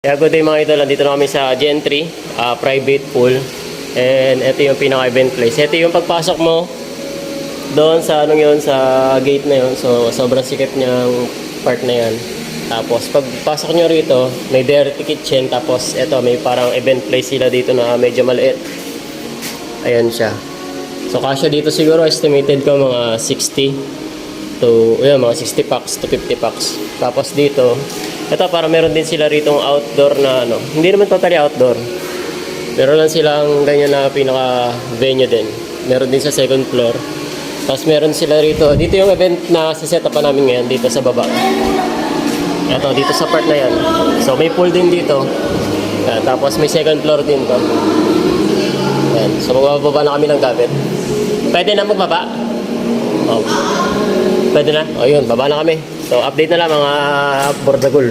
Kaya good day mga idol, nandito na kami sa Gentry, private pool. And ito yung pinaka-event place. Ito yung pagpasok mo doon sa sa gate na yun. So sobrang sikip niyang part na yan. Tapos pagpasok nyo rito, may dirty kitchen. Tapos ito may parang event place sila dito na medyo maliit. Ayan siya. So kasya dito siguro estimated ko mga 60 to mga 60 packs to 50 packs. Tapos dito ito para meron din sila rito outdoor na hindi naman totally outdoor. Meron lang silang ganyan na pinaka venue din. Meron din sa second floor. Tapos meron sila rito. Dito yung event na set up namin ngayon dito sa baba. Ito dito sa part na yan. So may pool din dito. Tapos may second floor din to. Yan. So magbababa na kami ng gamit. Pwede na magbaba? Oh. Pwede na? O yun, baba na kami. So update na lang mga bordagul.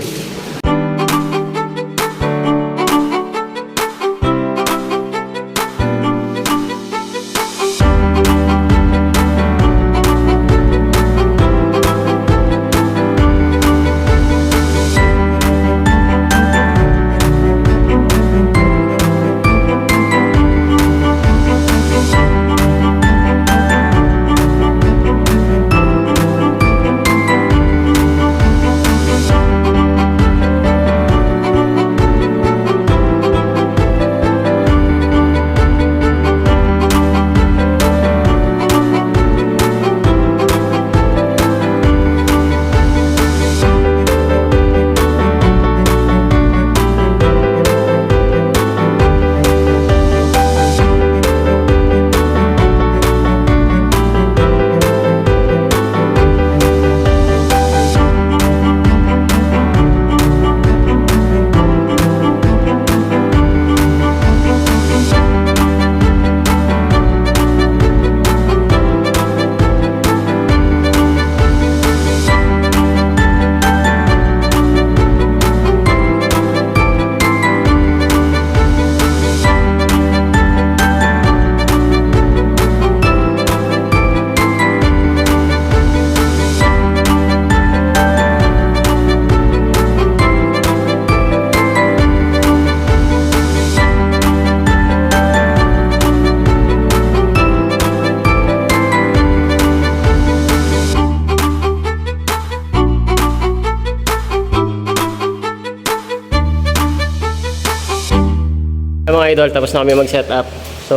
Mga idol, tapos na kami mag-set up. So,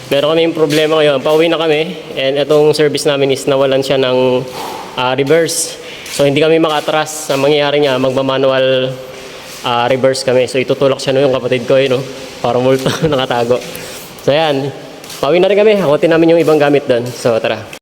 meron kami yung problema ngayon. Pauwi na kami and itong service namin is nawalan siya ng reverse. So, hindi kami makatras. Ang mangyayari niya, magmamanual reverse kami. So, itutulak siya yung kapatid ko, parang multo nakatago. So, yan. Pauwi na rin kami. Hakutin namin yung ibang gamit doon. So, tara.